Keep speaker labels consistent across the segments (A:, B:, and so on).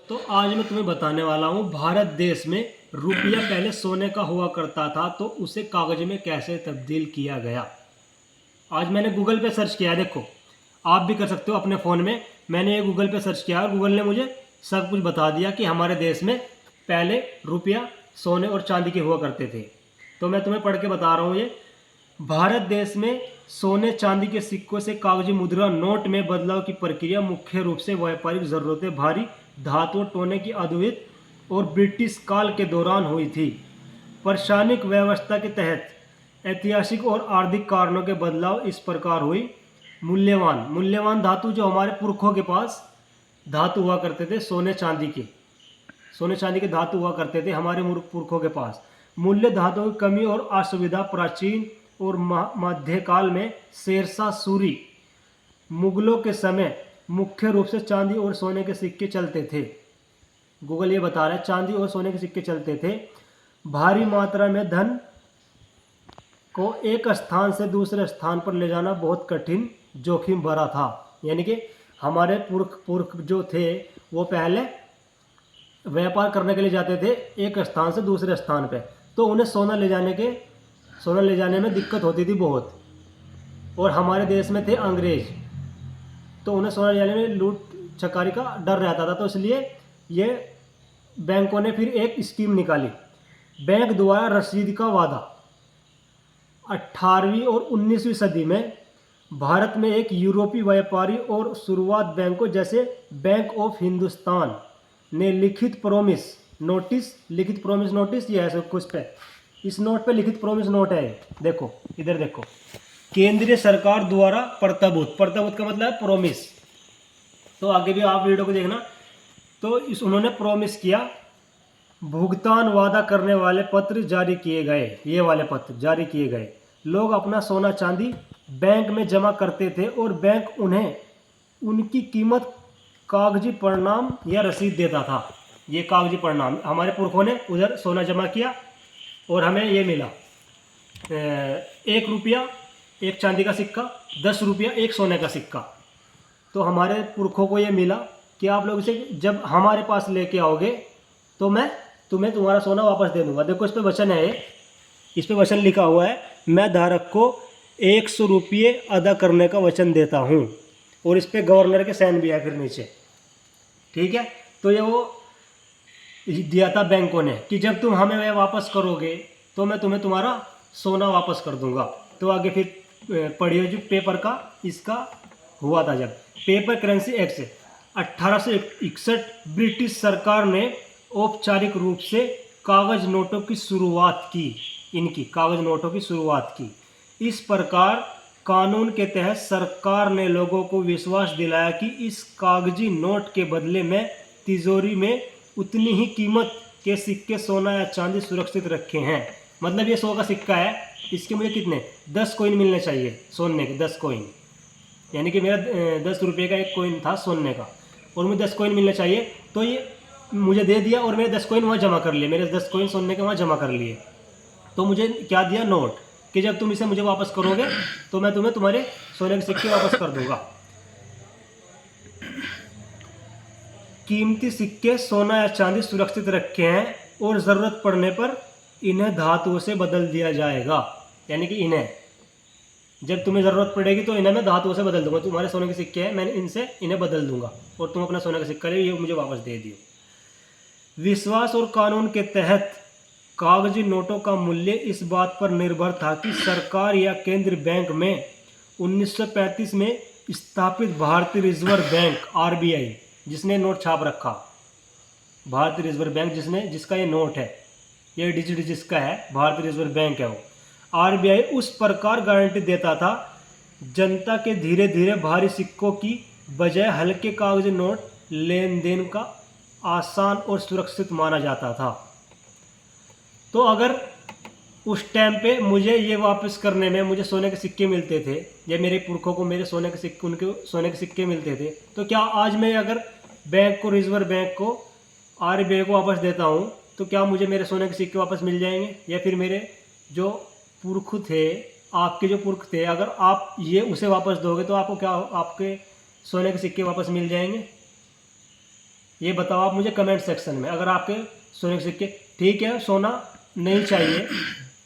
A: तो आज मैं तुम्हें बताने वाला हूँ भारत देश में रुपया पहले सोने का हुआ करता था तो उसे कागज में कैसे तब्दील किया गया। आज मैंने गूगल पे सर्च किया, देखो आप भी कर सकते हो अपने फ़ोन में। मैंने ये गूगल पे सर्च किया और गूगल ने मुझे सब कुछ बता दिया कि हमारे देश में पहले रुपया सोने और चांदी के हुआ करते थे। तो मैं तुम्हें पढ़ के बता रहा हूँ ये। भारत देश में सोने चांदी के सिक्कों से कागजी मुद्रा नोट में बदलाव की प्रक्रिया मुख्य रूप से व्यापारिक जरूरतें, भारी धातुओं टोने की अद्वैत और ब्रिटिश काल के दौरान हुई थी। प्रशासनिक व्यवस्था के तहत ऐतिहासिक और आर्थिक कारणों के बदलाव इस प्रकार हुई। मूल्यवान मूल्यवान धातु जो हमारे पुरखों के पास धातु हुआ करते थे, सोने चांदी के धातु हुआ करते थे हमारे पुरखों के पास। मूल्य धातुओं की कमी और असुविधा प्राचीन और मध्यकाल में शेरशाह सूरी मुगलों के समय मुख्य रूप से चांदी और सोने के सिक्के चलते थे। गूगल ये बता रहा है चांदी और सोने के सिक्के चलते थे। भारी मात्रा में धन को एक स्थान से दूसरे स्थान पर ले जाना बहुत कठिन, जोखिम भरा था। यानी कि हमारे पुरख जो थे वो पहले व्यापार करने के लिए जाते थे एक स्थान से दूसरे स्थान पे, तो उन्हें सोना ले जाने में दिक्कत होती थी बहुत। और हमारे देश में थे अंग्रेज, तो उन्हें सोना ले जाने में लूट छकारी का डर रहता था। तो इसलिए ये बैंकों ने फिर एक स्कीम निकाली, बैंक द्वारा रसीद का वादा। 18वीं और 19वीं सदी में भारत में एक यूरोपीय व्यापारी और शुरुआत बैंकों जैसे बैंक ऑफ हिंदुस्तान ने लिखित प्रोमिस नोटिस ये है कुछ पे, इस नोट पे लिखित प्रोमिस नोट है। देखो इधर देखो, केंद्रीय सरकार द्वारा प्रताभूत का मतलब है प्रोमिस। तो आगे भी आप वीडियो को देखना। तो उन्होंने प्रोमिस किया, भुगतान वादा करने वाले पत्र जारी किए गए, ये वाले पत्र जारी किए गए। लोग अपना सोना चांदी बैंक में जमा करते थे और बैंक उन्हें उनकी कीमत कागजी परिणाम या रसीद देता था। ये कागजी परिणाम हमारे पुरखों ने उधर सोना जमा किया और हमें ये मिला 1 रुपया एक चांदी का सिक्का, 10 रुपया एक सोने का सिक्का। तो हमारे पुरखों को ये मिला कि आप लोग इसे जब हमारे पास लेके आओगे तो मैं तुम्हें तुम्हारा सोना वापस दे दूंगा। देखो इस पे वचन है, इस पे वचन लिखा हुआ है, मैं धारक को 100 रुपये अदा करने का वचन देता हूँ। और इस पे गवर्नर के साइन भी है फिर नीचे, ठीक है। तो ये वो दिया था बैंकों ने कि जब तुम हमें वह वापस करोगे तो मैं तुम्हें तुम्हारा सोना वापस कर दूंगा। तो आगे फिर पढ़िए जो पेपर का इसका हुआ था, जब पेपर करेंसी एक्ट 1861 ब्रिटिश सरकार ने औपचारिक रूप से कागज नोटों की शुरुआत की, इनकी कागज नोटों की शुरुआत की। इस प्रकार कानून के तहत सरकार ने लोगों को विश्वास दिलाया कि इस कागजी नोट के बदले में तिजोरी में उतनी ही कीमत के सिक्के सोना या चांदी सुरक्षित रखे हैं। मतलब ये 100 का सिक्का है, इसके मुझे कितने 10 कॉइन मिलने चाहिए सोने के, 10 कॉइन। यानी कि मेरा 10 रुपये का एक कॉइन था सोने का और मुझे 10 कॉइन मिलने चाहिए। तो ये मुझे दे दिया और मेरे 10 कॉइन वहाँ जमा कर लिए, मेरे 10 कॉइन सोने के वहाँ जमा कर लिए। तो मुझे क्या दिया, नोट, कि जब तुम इसे मुझे वापस करोगे तो मैं तुम्हें तुम्हारे सोने के सिक्के वापस कर दूंगा। कीमती सिक्के सोना या चांदी सुरक्षित रखे हैं और ज़रूरत पड़ने पर इन्हें धातुओं से बदल दिया जाएगा। यानी कि इन्हें जब तुम्हें ज़रूरत पड़ेगी तो इन्हें मैं धातुओं से बदल दूंगा। तुम्हारे सोने के सिक्के हैं, मैंने इन्हें बदल दूंगा और तुम अपना सोने का सिक्का ले, ये मुझे वापस दे दियो। विश्वास और कानून के तहत कागजी नोटों का मूल्य इस बात पर निर्भर था कि सरकार या केंद्रीय बैंक में 1935 में स्थापित भारतीय रिजर्व बैंक RBI, जिसने नोट छाप रखा, भारतीय रिजर्व बैंक जिसका ये नोट है, ये डिजिट जिसका है भारतीय रिजर्व बैंक है वो, RBI उस प्रकार गारंटी देता था जनता के धीरे धीरे भारी सिक्कों की बजाय हल्के कागजी नोट लेन देन का आसान और सुरक्षित माना जाता था। तो अगर उस टाइम पे मुझे ये वापस करने में मुझे सोने के सिक्के मिलते थे, या मेरे पुरखों को मेरे सोने के सिक्के उनके सोने के सिक्के मिलते थे, तो क्या आज मैं अगर बैंक को, रिजर्व बैंक को, RBI को वापस देता हूँ तो क्या मुझे मेरे सोने के सिक्के वापस मिल जाएंगे? या फिर मेरे जो पुरख थे, आपके जो पुरख थे, अगर आप ये उसे वापस दोगे तो आपको क्या, आपके सोने के सिक्के वापस मिल जाएंगे? ये बताओ आप मुझे कमेंट सेक्शन में, अगर आपके सोने के सिक्के। ठीक है, सोना नहीं चाहिए।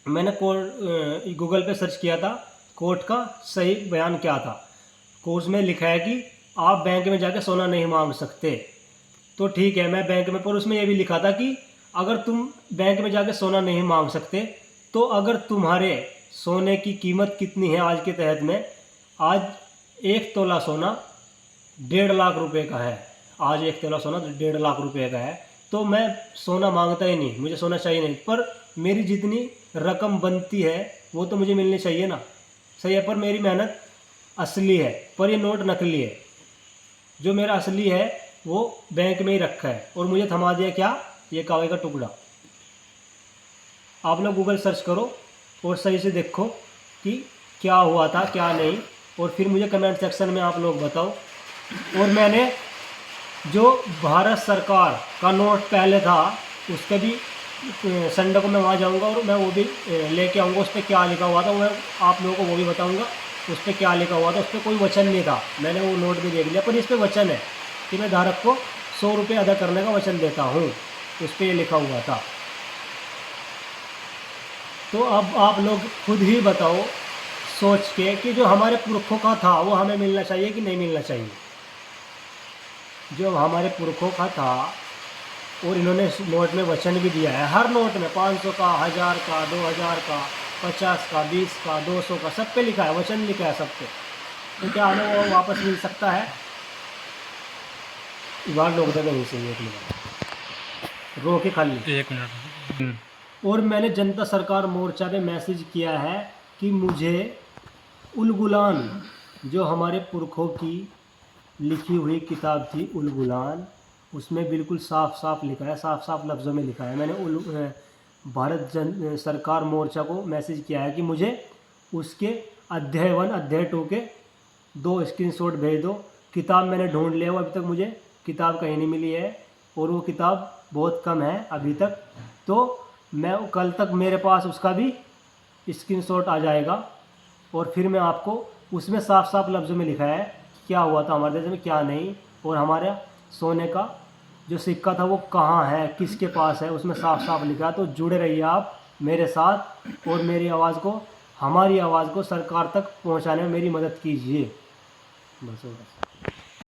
A: मैंने कोर्ट गूगल पे सर्च किया था, कोर्ट का सही बयान क्या था। कोर्ट में लिखा है कि आप बैंक में जाके सोना नहीं मांग सकते। तो ठीक है, मैं बैंक में, पर उसमें यह भी लिखा था कि अगर तुम बैंक में जाके सोना नहीं मांग सकते तो अगर तुम्हारे सोने की कीमत कितनी है आज के तहत में, आज 1 तोला सोना 1.5 लाख रुपए का है। आज 1 तोला सोना 1.5 लाख रुपए का है। तो मैं सोना मांगता ही नहीं, मुझे सोना चाहिए नहीं, पर मेरी जितनी रकम बनती है वो तो मुझे मिलनी चाहिए ना। सही है, पर मेरी मेहनत असली है, पर ये नोट नकली है। जो मेरा असली है वो बैंक में ही रखा है और मुझे थमा दिया क्या, ये कागज का टुकड़ा। आप लोग गूगल सर्च करो और सही से देखो कि क्या हुआ था क्या नहीं, और फिर मुझे कमेंट सेक्शन में आप लोग बताओ। और मैंने जो भारत सरकार का नोट पहले था उसके भी संडे को मैं वहाँ जाऊँगा और मैं वो भी लेके आऊँगा। उस पर क्या लिखा हुआ था वो मैं आप लोगों को वो भी बताऊँगा। उस पर क्या लिखा हुआ था, उस पर कोई वचन नहीं था, मैंने वो नोट भी देख लिया, पर इस पर वचन है कि मैं धारक को 100 रुपये अदा करने का वचन देता हूँ। उस पर ये लिखा हुआ था। तो अब आप लोग खुद ही बताओ सोच के कि जो हमारे पुरखों का था वो हमें मिलना चाहिए कि नहीं मिलना चाहिए। जो हमारे पुरखों का था और इन्होंने इस नोट में वचन भी दिया है, हर नोट में 500 का, 1000 का, 2000 का, 50 का, 20 का, 200 का, सब पे लिखा है, वचन लिखा है सब पे। तो क्या हमें वो वापस मिल सकता है? बाहर लोग तो नहीं चाहिए, 1 मिनट रो के खाली
B: 1 मिनट।
A: और मैंने जनता सरकार मोर्चा पे मैसेज किया है कि मुझे उलगुलान, जो हमारे पुरखों की लिखी हुई किताब थी उलगुलान, उसमें बिल्कुल साफ साफ लिखा है, साफ साफ लफ्ज़ों में लिखा है। मैंने भारत सरकार मोर्चा को मैसेज किया है कि मुझे उसके अध्याय 1 अध्याय 2 के 2 स्क्रीनशॉट भेज दो। किताब मैंने ढूंढ लिया, वो अभी तक मुझे किताब कहीं नहीं मिली है और वो किताब बहुत कम है अभी तक। तो मैं कल तक मेरे पास उसका भी स्क्रीनशॉट आ जाएगा और फिर मैं आपको उसमें साफ साफ लफ्ज़ों में लिखा है क्या हुआ था हमारे देश में क्या नहीं, और हमारे सोने का जो सिक्का था वो कहाँ है, किसके पास है, उसमें साफ साफ लिखा है। तो जुड़े रहिए आप मेरे साथ और मेरी आवाज़ को, हमारी आवाज़ को सरकार तक पहुंचाने में मेरी मदद कीजिए। बस बस।